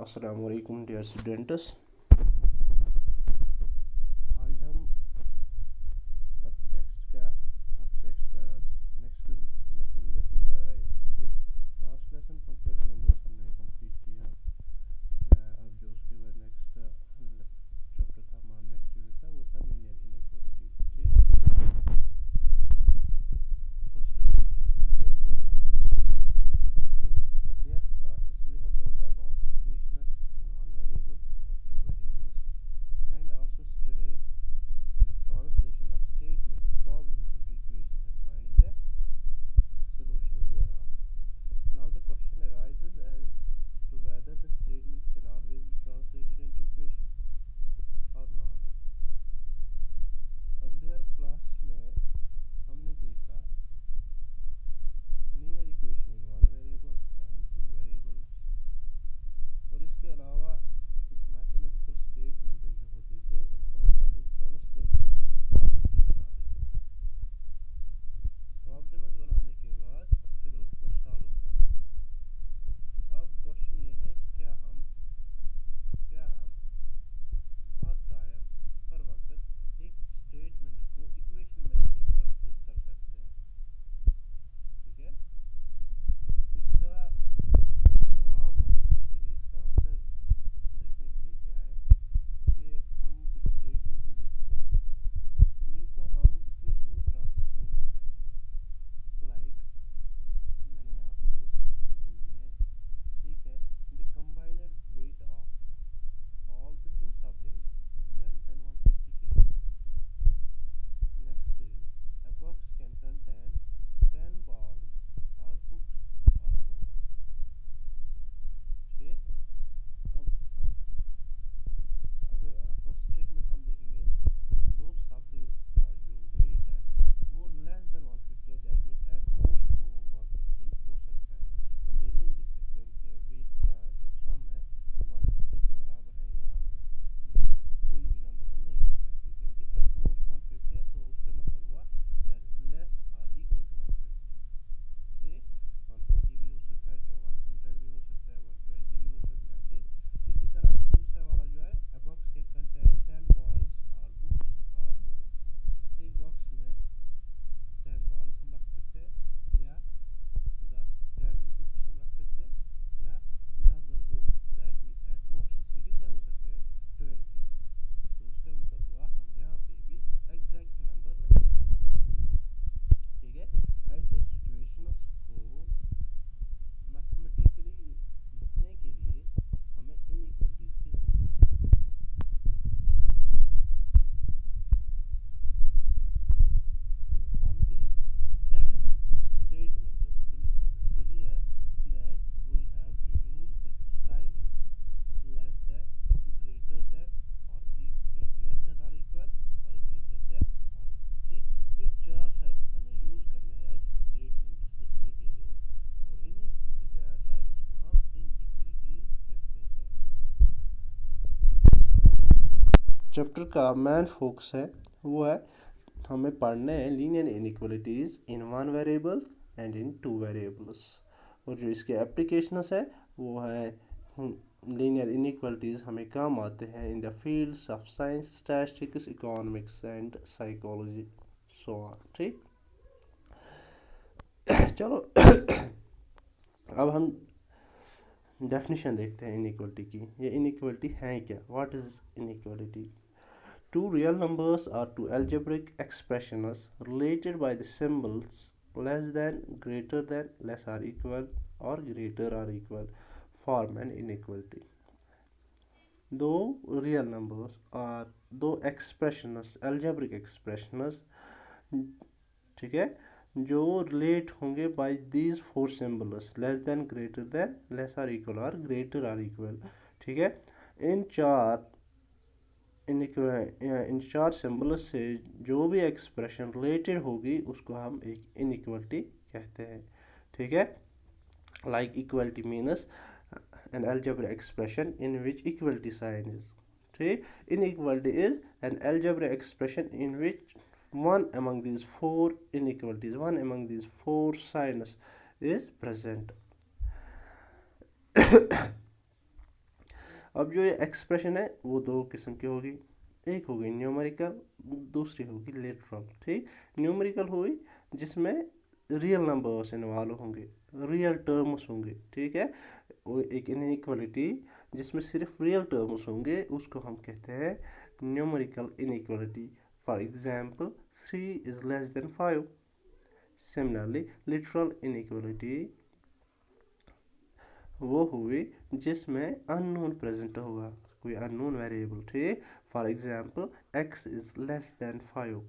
अस्सलाम वालेकुम dear students. आज हम अपने टेक्स्ट का नेक्स्ट लेसन देखने जा रहे हैं। ठीक, लास्ट लेसन कॉम्प्लेक्स नंबर्स हमने कंप्लीट किया। अब जो उसके बाद नेक्स्ट चैप्टर था, हमारा नेक्स्ट यूनिट था, वो था लीनियर इनइक्वालिटी। ठीक, फर्स्टली इसका introduction. In earlier classes, we have learned about equations in one variable and two variables, and also studied the translation of statements, problems into equations, and finding the solution thereof. Now the question arises as to whether the statement can always be translated into equation or not. Earlier class में हमने देखा linear equation in one variable and two variables, और इसके अलावा कुछ mathematical statement जो होते थे उनको हम पहले ट्रांसलेट करते थे, प्रॉब्लम्स बनाते थे। प्रॉब्लम्स बनाने के बाद फिर उसको सॉल्व करते थे। अब क्वेश्चन ये है कि क्या हम हर टाइम हर वक्त एक स्टेटमेंट को इक्वेशन में ही ट्रांसलेट कर सकते हैं। ठीक है, इसका जवाब देखने के लिए, इसका आंसर देखने के लिए क्या है कि हम कुछ स्टेटमेंट देखते हैं जिनको हम इक्वेशन में ट्रांसलेट नहीं कर सकते। लाइक मैंने यहाँ पे दो स्टेटमेंट दी है। एक है the combined weight of all the two siblings is less than 150 kg. Next is a box can contain 10 balls or books or more. ठीक, अब अगर फर्स्ट स्टेटमेंट हम देखेंगे, दो siblings का जो वेट है वो लेस देन 150 है, दैट मीन्स एट मोस्ट वो 150 हो सकता है। हम ये नहीं लिख सकते उनके वेट का जो सम है वो 150 के बराबर है, या कोई भी नंबर हम नहीं लिख सकते, क्योंकि एट मोस्ट 150 है तो उससे मतलब हुआ दैट इज लेस और इक्वल टू 150 से 140 भी हो सकता है, 100 भी हो सकता है, 120 भी हो सकता है। ठीक, इसी तरह से दूसरा वाला जो है a box can contain 10 balls or books or more. एक बॉक्स में 10 बॉल्स हम रख सकते हैं, या 10 बुक्स हम रख सकते हैं, या 10 board, that means at most इसमें कितने हो सकते हैं 20। तो उसका मतलब हुआ हम यहाँ पे भी एग्जैक्ट नंबर नहीं बता सकते। ठीक है, ऐसे सिचुएशंस को मैथमेटिकली लिखने के लिए हमें इनइक्वालिटीज की जरूरत पड़ेगी। From these statements, it is clear that we have to use the signs less than, greater than, or less than or equal, or greater than or equal। ठीक, ये चार साइंस हमें यूज करने हैं ऐसे स्टेटमेंट्स लिखने के लिए, और इन्हीं साइंस को हम इनइक्वालिटीज कहते हैं। चैप्टर का मेन फोकस है वो है हमें पढ़ने हैं linear inequalities in one variable and in two variables, और जो इसके एप्लीकेशंस है वो है लीनियर इनइक्वालिटीज हमें काम आते हैं in the fields of science, statistics, economics and psychology, so on. ठीक, चलो अब हम डेफिनेशन देखते हैं इनइक्वालिटी की। ये इनइक्वालिटी है क्या, what is inequality? Two real numbers or two algebraic expressions related by the symbols less than, greater than, less or equal, or greater or equal form an inequality. दो real numbers और दो expressions, algebraic expressions, ठीक है, जो relate होंगे by these four symbols less than, greater than, less और equal, और greater और इक्वल। ठीक है, इन चार सिम्बल्स से जो भी एक्सप्रेशन रिलेटेड होगी उसको हम एक इनइक्वालिटी कहते हैं। ठीक है, like equality means an algebraic expression in which equality sign is. ठीक, inequality is an algebraic expression in which one among these four inequalities, one among these four signs is present. अब जो ये expression है वो दो किस्म की होगी, एक होगी न्यूमेरिकल, दूसरी होगी लिटरल। ठीक, न्यूमेरिकल हुई जिसमें रियल नंबर्स इन्वॉल्व होंगे, रियल टर्म्स होंगे। ठीक है, वो एक इनइक्वालिटी जिसमें सिर्फ रियल टर्म्स होंगे उसको हम कहते हैं numerical inequality. For example 3 is less than 5। Similarly literal inequality वो हुई जिसमें अननोन प्रेजेंट होगा, कोई अननोन वेरिएबल। ठीक, for example x is less than 5,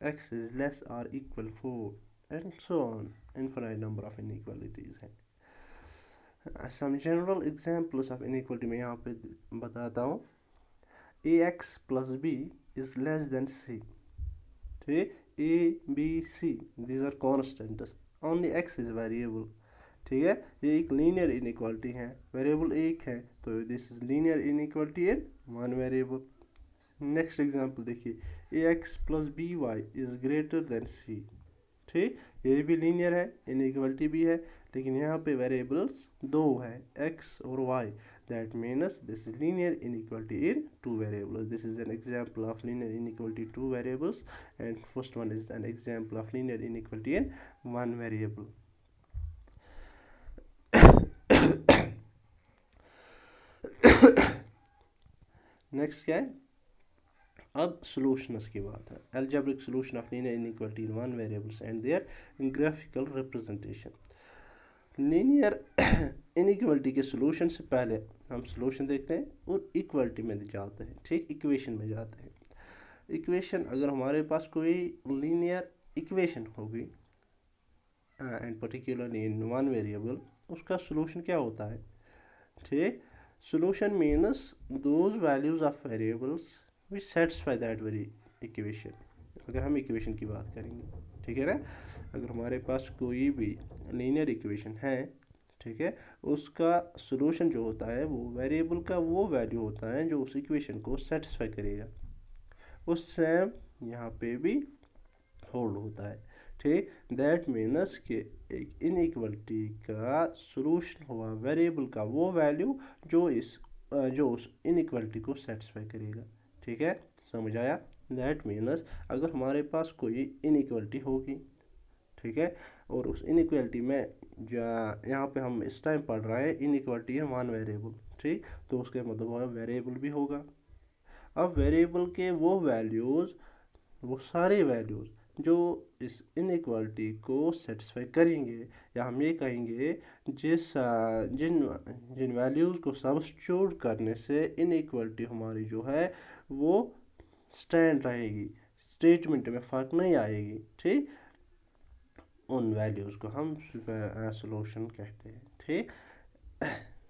x is less और equal 4 and so on. Infinite number of inequalities हैं। Some general examples of inequality में यहाँ पे बताता हूँ। ax plus b is less than c। ठीक, a b c these are constants, only x is variable। ठीक है, ये एक लीनियर इनइक्वालिटी है, वेरिएबल एक है, तो this is linear inequality in one variable. Next example देखिए, a x plus b y is greater than c. ठीक, ये भी लीनियर है, इनइक्वालिटी भी है, लेकिन यहाँ पे वेरिएबल्स दो है, x और y। That means this is linear inequality in two variables. This is an example of linear inequality two variables and first one is an example of linear inequality in one variable. Next क्या है, अब solutions की बात है। Algebraic solution of linear inequality in one variables and their graphical representation. Linear inequality के solution से पहले हम सॉल्यूशन देखते हैं और इक्वालिटी में जाते हैं। ठीक, इक्वेशन में जाते हैं। इक्वेशन, अगर हमारे पास कोई लीनियर इक्वेशन होगी and particularly in one variable, उसका सॉल्यूशन क्या होता है। ठीक, solution means those values of variables which satisfy that very equation। अगर हम इक्वेशन की बात करेंगे, ठीक है ना, अगर हमारे पास कोई भी लीनियर इक्वेशन है, ठीक है, उसका सॉल्यूशन जो होता है वो वेरिएबल का वो वैल्यू होता है जो उस इक्वेशन को सेटिस्फाई करेगा। वो सेम यहाँ पे भी होल्ड होता है। ठीक, दैट मीन्स कि एक इनइक्वालिटी का सॉल्यूशन हुआ वेरिएबल का वो वैल्यू जो उस इनइक्वालिटी को सेटिस्फाई करेगा। ठीक है, समझ आया। दैट मीन्स अगर हमारे पास कोई इनइक्वालिटी होगी, ठीक है, और उस इनइक्वालिटी में यहाँ पे हम इस टाइम पढ़ रहे हैं इनइक्वालिटी है वन वेरिएबल। ठीक, तो उसके मतलब वेरिएबल भी होगा। अब वेरिएबल के वो वैल्यूज़, वो सारे वैल्यूज़ जो इस इनइक्वालिटी को सेटिस्फाई करेंगे, या हम ये कहेंगे जिन जिन वैल्यूज़ को सब्स्टिट्यूट करने से इनइक्वालिटी हमारी जो है वो स्टैंड रहेगी, स्टेटमेंट में फ़र्क नहीं आएगी। ठीक, उन वैल्यूज़ को हम सॉल्यूशन कहते हैं। ठीक,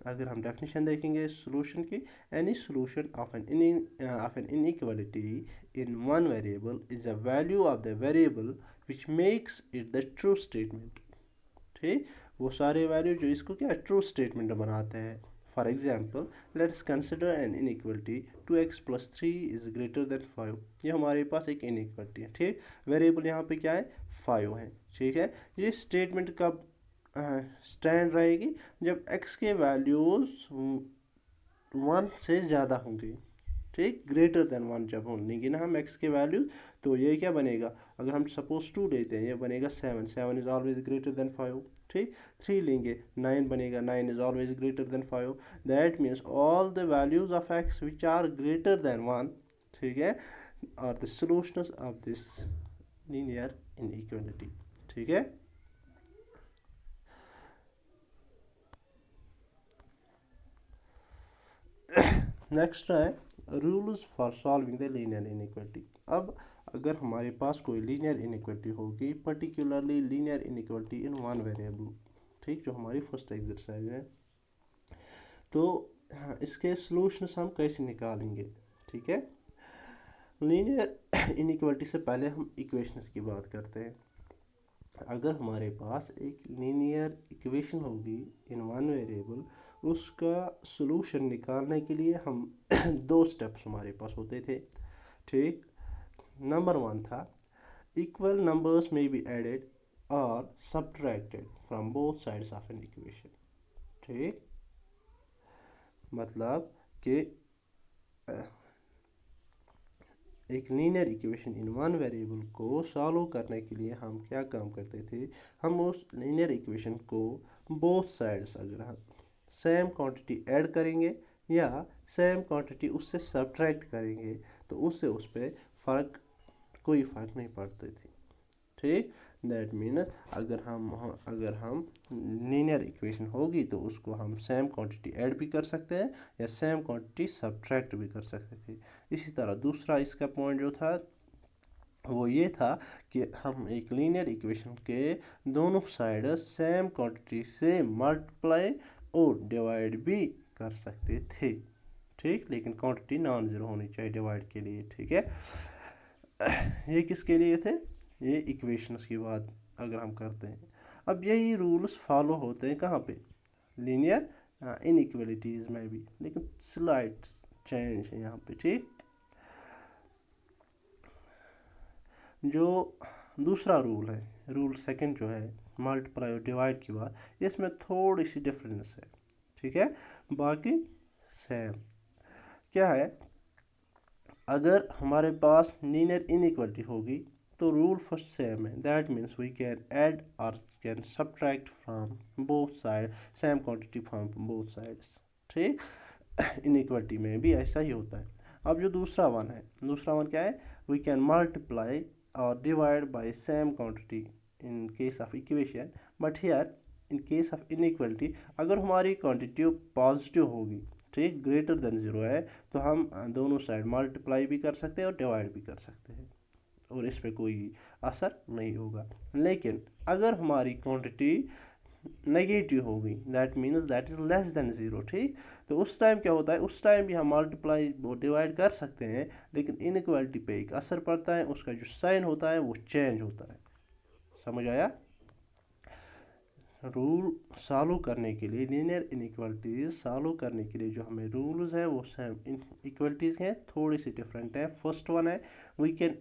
अगर हम डेफिनेशन देखेंगे सॉल्यूशन की, any solution of an inequality in one variable is a value of the variable which makes it the true statement। ठीक, वो सारे वैल्यू जो इसको क्या ट्रू स्टेटमेंट बनाते हैं। For example let's consider N inequality 2x + 3 is greater than 5। ये हमारे पास एक इनइक्वालिटी है। ठीक, वेरिएबल यहाँ पे क्या है 5 है। ठीक है, ये स्टेटमेंट कब स्टैंड रहेगी, जब x के वैल्यूज़ 1 से ज़्यादा होंगे। ठीक, ग्रेटर देन 1 जब होंगे ना हम x के वैल्यू, तो ये क्या बनेगा, अगर हम सपोज 2 लेते हैं, ये बनेगा 7। 7 इज ऑलवेज ग्रेटर देन 5। ठीक, 3 लेंगे 9 बनेगा, 9 is always greater than 5। That means all the values of x which are greater than 1, ठीक है, are the solutions of this linear inequality. ठीक है, नेक्स्ट है rules for solving the linear inequality. अब अगर हमारे पास कोई लीनियर इनइक्वालिटी होगी, particularly linear inequality in one variable, ठीक, जो हमारी फर्स्ट एक्सरसाइज है, तो इसके सॉल्यूशंस हम कैसे निकालेंगे। ठीक है, लीनियर इनइक्वालिटी से पहले हम इक्वेशंस की बात करते हैं। अगर हमारे पास एक लीनियर इक्वेशन होगी इन वन वेरिएबल, उसका सॉल्यूशन निकालने के लिए हम दो स्टेप्स हमारे पास होते थे। ठीक, नंबर 1 था इक्वल नंबर्स में बी एडेड और subtracted from both sides of an equation. ठीक, मतलब कि एक linear equation in one variable को सॉल्व करने के लिए हम क्या काम करते थे, हम उस लीनियर इक्वेशन को बोथ साइड्स अगर हम सेम क्वांटिटी ऐड करेंगे या सेम क्वांटिटी उससे सब्ट्रैक्ट करेंगे तो उससे उस पर कोई फ़र्क नहीं पड़ती थी। ठीक, दैट मीन्स अगर हम लीनियर इक्वेशन होगी तो उसको हम सेम क्वांटिटी ऐड भी कर सकते हैं या सेम क्वांटिटी सब्ट्रैक्ट भी कर सकते थे। इसी तरह दूसरा इसका पॉइंट जो था वो ये था कि हम एक लीनियर इक्वेशन के दोनों साइड सेम क्वांटिटी से मल्टीप्लाई और डिवाइड भी कर सकते थे। ठीक, लेकिन क्वांटिटी नॉन ज़ीरो होनी चाहिए डिवाइड के लिए। ठीक है, ये किसके लिए थे, ये इक्वेशंस की बात अगर हम करते हैं। अब यही रूल्स फॉलो होते हैं कहाँ पे, लीनियर इनइक्वलिटीज़ में भी, लेकिन स्लाइड चेंज है यहाँ पे। ठीक, जो दूसरा रूल है, रूल सेकंड जो है मल्टीप्लाई और डिवाइड की बात, इसमें थोड़ी सी डिफरेंस है। ठीक है, बाकी सेम क्या है, अगर हमारे पास लीनियर इनइक्वलिटी होगी तो रूल फर्स्ट सेम है, that means we can add और can subtract from both side same quantity from both sides. ठीक, इनइक्वलिटी में भी ऐसा ही होता है। अब जो दूसरा वन क्या है, वी कैन मल्टीप्लाई और divide by same quantity in case of equation, but here in case of inequality अगर हमारी क्वांटिटी पॉजिटिव होगी, ठीक, ग्रेटर देन ज़ीरो है, तो हम दोनों साइड मल्टीप्लाई भी कर सकते हैं और डिवाइड भी कर सकते हैं और इस पर कोई असर नहीं होगा। लेकिन अगर हमारी क्वांटिटी नेगेटिव होगी, that means that is less than zero, ठीक, तो उस टाइम क्या होता है, उस टाइम भी हम मल्टीप्लाई और डिवाइड कर सकते हैं, लेकिन इनइक्वालिटी पे एक असर पड़ता है, उसका जो साइन होता है वो चेंज होता है। समझ आया? रूल सॉल्व करने के लिए, लीनियर इनइक्वालिटीज सॉल्व करने के लिए जो हमें रूल्स है वो सेम इक्वलिटीज़ हैं, थोड़ी सी डिफरेंट है। फर्स्ट वन है वी कैन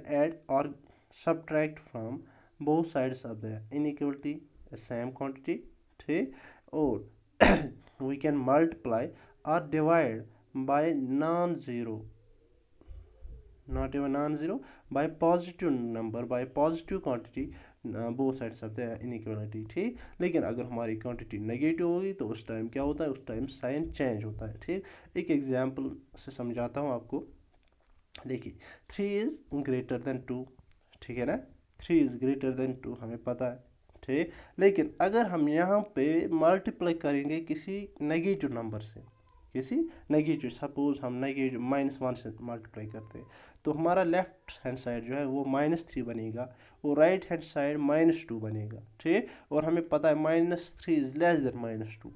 ऐड और subtract from both sides of the inequality same quantity, ठीक, और वी कैन मल्टीप्लाई और divide by non zero, not even non-zero, by positive number, by positive quantity both sides of the inequality। ठीक, लेकिन अगर हमारी quantity negative होगी तो उस टाइम क्या होता है, उस टाइम साइन चेंज होता है। ठीक, एक एग्जांपल से समझाता हूँ आपको। देखिए 3 इज़ ग्रेटर देन 2, ठीक है ना, 3 इज़ ग्रेटर देन 2 हमें पता है। ठीक, लेकिन अगर हम यहाँ पे मल्टीप्लाई करेंगे किसी नेगेटिव नंबर से, किसी नेगेटिव, सपोज हम नेगेटिव -1 से मल्टीप्लाई करते हैं, तो हमारा लेफ्ट हैंड साइड जो है वो -3 बनेगा और राइट हैंड साइड -2 बनेगा। ठीक, और हमें पता है -3 इज लेस देन -2,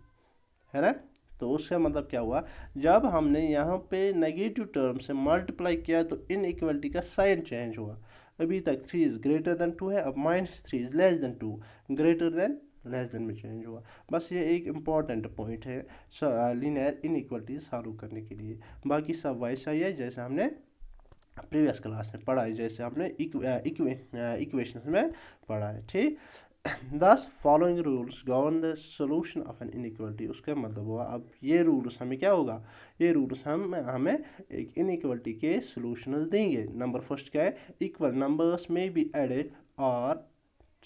है ना, तो उसका मतलब क्या हुआ, जब हमने यहाँ पे नेगेटिव टर्म से मल्टीप्लाई किया तो इनइक्वलिटी का साइन चेंज हुआ। अभी तक 3 इज ग्रेटर देन 2 है, अब -3 is less then 2, greater than less than में चेंज हुआ। बस ये एक इम्पॉर्टेंट पॉइंट है लीनियर इनइक्वलिटी सॉल्व करने के लिए। बाकी सब वैसा ही है जैसे हमने प्रीवियस क्लास में पढ़ा है, जैसे हमने इक्वेशंस में पढ़ा है। ठीक, thus following rules govern the solution of an inequality. उसका मतलब हुआ अब ये रूल्स हमें क्या होगा, ये रूल्स हमें एक इनइक्वलिटी के सोल्यूशन देंगे। नंबर फर्स्ट क्या है, इक्वल नंबर्स में बी एडेड और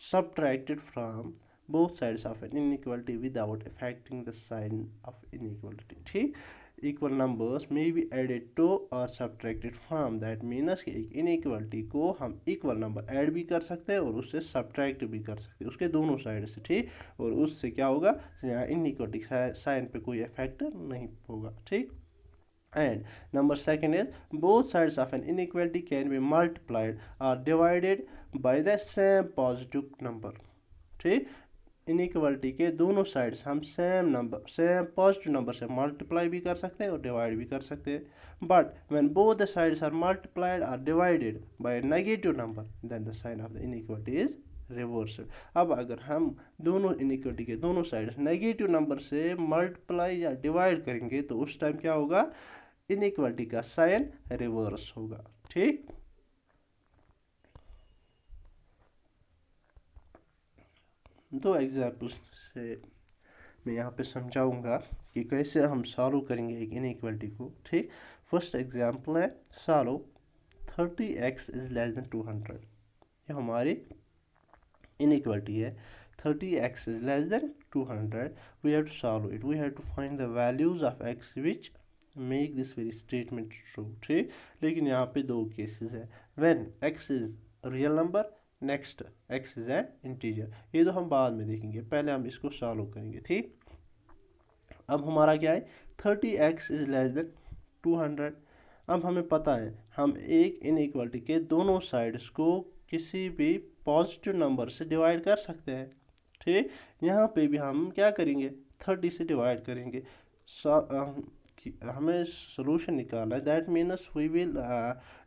subtracted from both sides of an inequality without affecting the sign of inequality। ठीक, इक्वल नंबर्स में बी एडेड टू और सब्ट्रैक्टेड फ्रॉम, दैट मीन्स कि एक इनइक्वलिटी को हम इक्वल नंबर ऐड भी कर सकते हैं और उससे सब्ट्रैक्ट भी कर सकते हैं, उसके दोनों साइड से। ठीक, और उससे क्या होगा, इनइक्वलिटी साइन पे कोई इफेक्ट नहीं होगा। ठीक, and number second is both sides of an inequality can be multiplied or divided by the same positive number। ठीक, इनइक्वलिटी के दोनों साइड्स हम सेम पॉजिटिव नंबर से मल्टीप्लाई भी कर सकते हैं और डिवाइड भी कर सकते हैं। But when both the sides are multiplied और divided by negative number then the sign of the inequality is reverse. अब अगर हम दोनों इनइक्वलिटी के दोनों साइड्स नेगेटिव नंबर से मल्टीप्लाई या डिवाइड करेंगे तो उस टाइम क्या होगा, इनइक्वलिटी का साइन रिवर्स होगा। ठीक, दो एग्जाम्पल्स से मैं यहाँ पे समझाऊंगा कि कैसे हम सॉल्व करेंगे एक इनइक्वालिटी को। ठीक, फर्स्ट एग्जांपल है solve 30x is less then 200। ये हमारी inequality है 30x is less than 200. We have to solve it. We have to find the values of x which make this very statement true. ठीक, लेकिन यहाँ पे दो cases है। when x is real number, next x is an integer। ये तो हम बाद में देखेंगे, पहले हम इसको सॉल्व करेंगे। ठीक, अब हमारा क्या है 30x is less than 200। अब हमें पता है हम एक इनइक्वालिटी के दोनों साइड्स को किसी भी पॉजिटिव नंबर से डिवाइड कर सकते हैं। ठीक, यहाँ पे भी हम क्या करेंगे 30 से डिवाइड करेंगे। हमें सोल्यूशन निकालना है, दैट मीन्स वी विल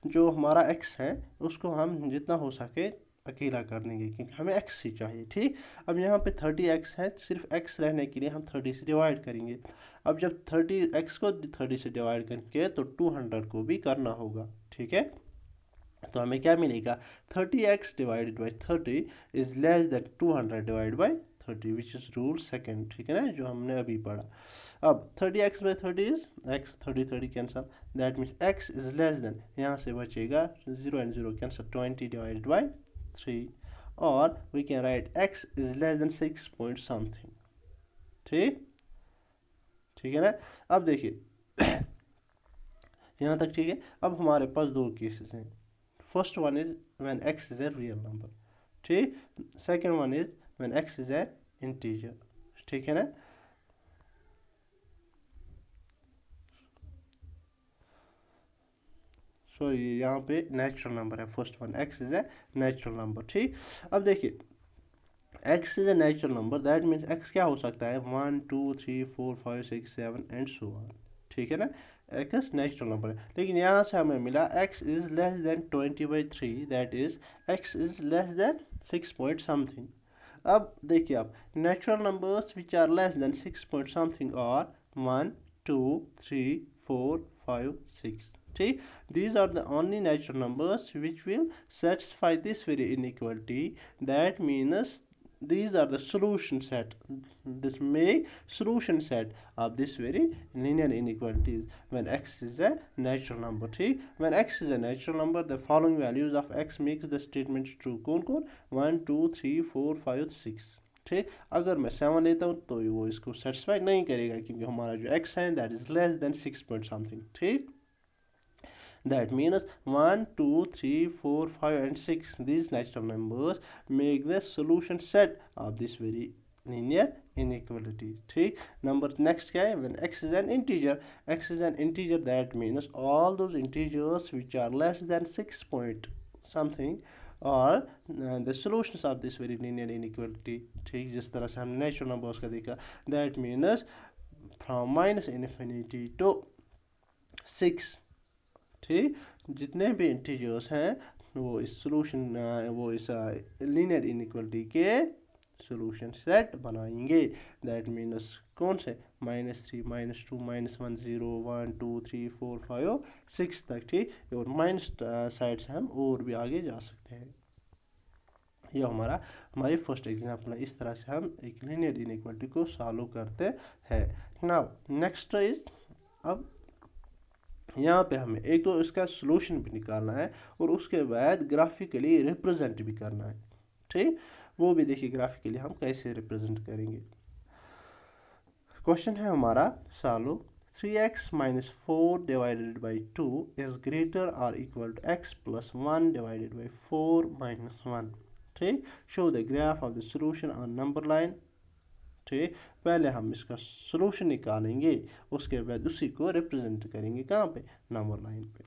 जो हमारा x है उसको हम जितना हो सके अकेला कर देंगे क्योंकि हमें x ही चाहिए। ठीक, अब यहाँ पे 30x है, सिर्फ x रहने के लिए हम 30 से डिवाइड करेंगे। अब जब 30x को 30 से डिवाइड करेंगे तो 200 को भी करना होगा। ठीक है, तो हमें क्या मिलेगा 30x divided by 30 is less then 200 divide by 30 which is rule second. ठीक है ना, जो हमने अभी पढ़ा। अब 30x by 30 is x, 30 cancel, that means x is less then, यहाँ से बचेगा 0 एंड 0 कैंसल, 20 डिवाइडेड बाई 3, और we can write x is less than 6 point something. ठीक, ठीक है ना। अब देखिए यहाँ तक ठीक है। अब हमारे पास दो केसेस हैं। First one is when x is a real number. ठीक, second one is when x is a integer. ठीक है ना। सॉरी, यहाँ पे नेचुरल नंबर है first one, x is a natural number. ठीक, अब देखिए x is a natural number, that means x क्या हो सकता है 1 2 3 4 5 6 7 एंड सो ऑन। ठीक है ना, x नेचुरल नंबर है। लेकिन यहाँ से हमें मिला x is less than 20/3, that is x is less than 6 point something. अब देखिए आप natural numbers which are less than 6 point something are 1 2 3 4 5 6। ठीक, these are the only natural numbers which will satisfy this very inequality. That means these are the solution set, this make solution set of this very linear inequalities when x is a natural number। ठीक, when x is a natural number the following values of x makes the statement true। कौन कौन 1 2 3 4 5 6। ठीक, अगर मैं 7 लेता हूँ तो वो इसको सेटिस्फाई नहीं करेगा क्योंकि हमारा जो x है that is less than 6 point something. ठीक, that means 1 2 3 4 5 and 6 these natural numbers make the solution set of this very linear inequality। ठीक, number next क्या है when x is an integer, x is an integer that means all those integers which are less than 6 point something और the solutions of this very linear inequality। ठीक, जिस तरह से हमने natural numbers का देखा, that means from minus infinity to 6। ठीक, जितने भी इंटीजर्स हैं वो इस सोल्यूशन वो इस लीनियर इनइक्वालिटी के सोल्यूशन सेट बनाएंगे। दैट मीन्स कौन से -3 -2 -1 0 1 2 3 4 5 6 तक। ठीक, और माइनस साइड से हम और भी आगे जा सकते हैं। यह हमारी फर्स्ट एग्जांपल है। इस तरह से हम एक लीनियर इनइक्वालिटी को सॉल्व करते हैं। नाउ नेक्स्ट इज, अब यहाँ पे हमें एक तो इसका सॉल्यूशन भी निकालना है और उसके बाद ग्राफिकली रिप्रेजेंट भी करना है। ठीक, वो भी देखिए ग्राफिकली हम कैसे रिप्रेजेंट करेंगे। क्वेश्चन है हमारा solve 3x minus 4 divided by 2 is greater or equal to x plus 1 divided by 4 minus 1। ठीक, show the graph of the solution on number line। ठीक, पहले हम इसका सॉल्यूशन निकालेंगे उसके बाद उसी को रिप्रेजेंट करेंगे कहाँ पे नंबर लाइन पे।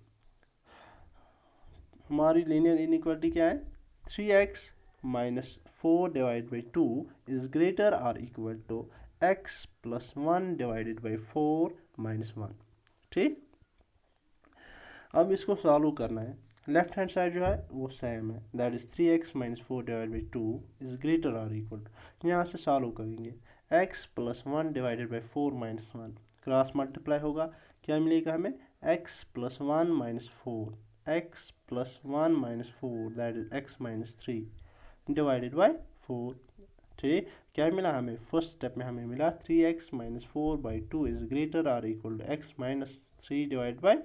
हमारी लीनियर इनइक्वालिटी क्या है 3x minus 4 divided by 2 is greater or equal to x plus 1 divided by 4 minus 1। ठीक, अब इसको सॉल्व करना है। लेफ्ट हैंड साइड जो है वो सेम है, that is 3x minus 4 divided by 2 is greater or equal to, यहाँ से सॉल्व करेंगे x plus 1 divided by 4 minus 1 cross multiply होगा, क्या मिलेगा हमें x plus 1 minus 4 x plus 1 minus 4 that is x minus 3 divided by 4। ठीक, क्या मिला हमें, फर्स्ट स्टेप में हमें मिला 3x minus 4/2 is greater or equal to x minus 3 divide by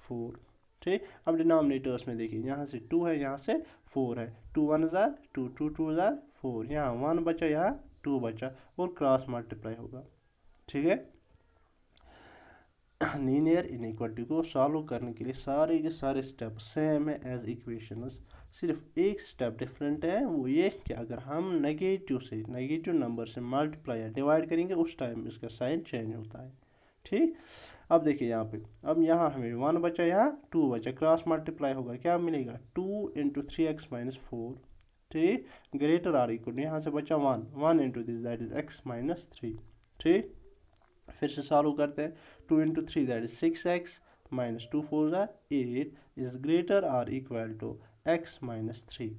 4। ठीक, अब डिनोमिनेटर्स में देखिए, यहाँ से 2 है, यहाँ से 4 है, 2 1 जार 2, 2 2 जार 4, यहाँ 1 बचा, यहाँ 2 बचा, और क्रॉस मल्टीप्लाई होगा। ठीक है, लीनियर इनइक्वालिटी को सॉल्व करने के लिए सारे के सारे स्टेप सेम है एज इक्वेशंस, सिर्फ एक स्टेप डिफरेंट है, वो ये कि अगर हम नेगेटिव नंबर से मल्टीप्लाई या डिवाइड करेंगे उस टाइम इसका साइन चेंज होता है। ठीक, अब देखिए यहाँ पे, अब यहाँ हमें 1 बचा, यहाँ 2 बचा, क्रॉस मल्टीप्लाई होगा, क्या मिलेगा 2 इंटू 3x माइनस 4। ठीक, ग्रेटर आर इक्वल, यहाँ से बचा 1 into this that is x minus 3। ठीक, फिर से सॉल्व करते हैं, 2 into 3 that is 6x minus 2 4 ज़ा 8 is greater or equal to x minus 3।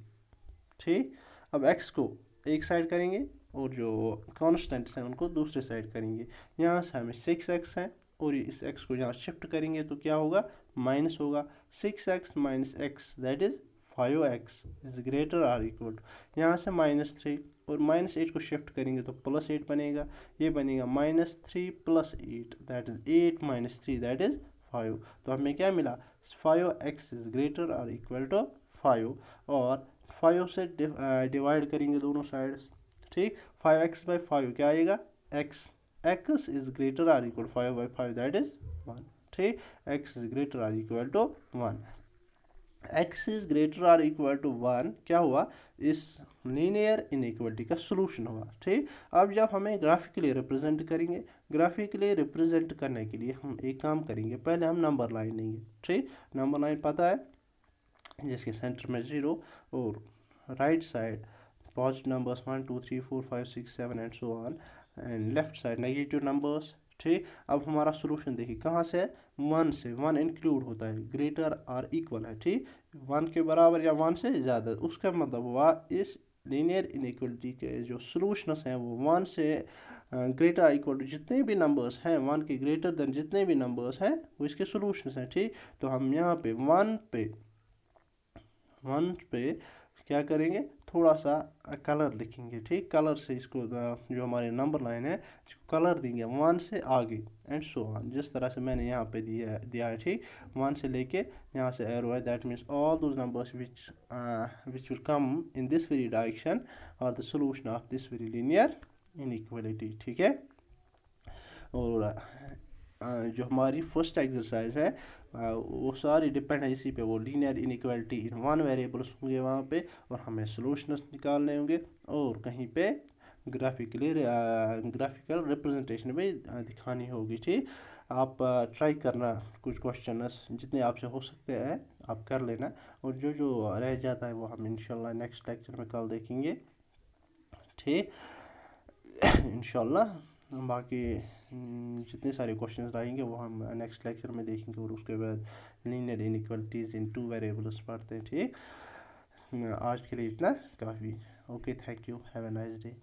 ठीक, अब x को एक साइड करेंगे और जो कॉन्स्टेंट्स हैं उनको दूसरे साइड करेंगे। यहाँ से हमें 6x है और इस x को यहाँ शिफ्ट करेंगे तो क्या होगा, माइनस होगा, 6x minus x that is 5x is greater or equal to, यहाँ से -3 और -8 को शिफ्ट करेंगे तो +8 बनेगा, ये बनेगा -3 + 8 that is 8 minus 3 that is 5। तो हमें क्या मिला, 5x is greater or equal to 5, और 5 से डिवाइड करेंगे दोनों साइड्स। ठीक, 5x/5 क्या आएगा, x is greater or equal 5/5 that is 1। ठीक, x is greater or equal to 1, x is greater or equal to 1 क्या हुआ, इस लीनियर इनइक्वालिटी का सोल्यूशन हुआ। ठीक, अब जब हमें ग्राफिकली रिप्रेजेंट करेंगे, ग्राफिकली रिप्रेजेंट करने के लिए हम एक काम करेंगे, पहले हम नंबर लाइन लेंगे। ठीक, नंबर लाइन पता है, जिसके सेंटर में 0 और right side positive numbers 1 2 3 4 5 6 7 and so on, and left side negative numbers. ठीक, अब हमारा सोल्यूशन देखिए कहाँ से है, 1 से, 1 इंक्लूड होता है, ग्रेटर आर इक्वल है। ठीक, 1 के बराबर या 1 से ज़्यादा, उसका मतलब हुआ इस लीनियर इनइक्वालिटी के जो सोल्यूशंस हैं वो 1 से ग्रेटर आर इक्वल टू जितने भी नंबर्स हैं, 1 के ग्रेटर देन जितने भी नंबर्स हैं वो इसके सोल्यूशंस हैं। ठीक, तो हम यहाँ पे 1 पे क्या करेंगे, थोड़ा सा कलर लिखेंगे। ठीक, कलर से इसको जो हमारे नंबर लाइन है इसको कलर देंगे 1 से आगे एंड सो ऑन, जिस तरह से मैंने यहाँ पे दिया है। ठीक, 1 से लेके यहाँ से एरो है, that means all those numbers which will come in this very direction और the solution of this very linear inequality. ठीक है, और जो हमारी फर्स्ट एक्सरसाइज है वो सारी डिपेंड है इसी पे, वो लीनियर इनइक्वालिटी इन 1 वेरिएबल्स होंगे वहाँ पे, और हमें सॉल्यूशंस निकालने होंगे, और कहीं पे ग्राफिकल रिप्रेजेंटेशन भी दिखानी होगी। ठीक, आप ट्राई करना, कुछ क्वेश्चंस जितने आपसे हो सकते हैं आप कर लेना, और जो जो रह जाता है वो हम इंशाल्लाह नेक्स्ट लेक्चर में कल देखेंगे। ठीक, इंशाल्लाह बाकी जितने सारे क्वेश्चंस रहेंगे वो हम नेक्स्ट लेक्चर में देखेंगे, और उसके बाद लीनियर इनइक्वालिटीज़ इन 2 वेरिएबल्स पढ़ते हैं। ठीक, आज के लिए इतना काफ़ी। Okay, thank you, have a nice day.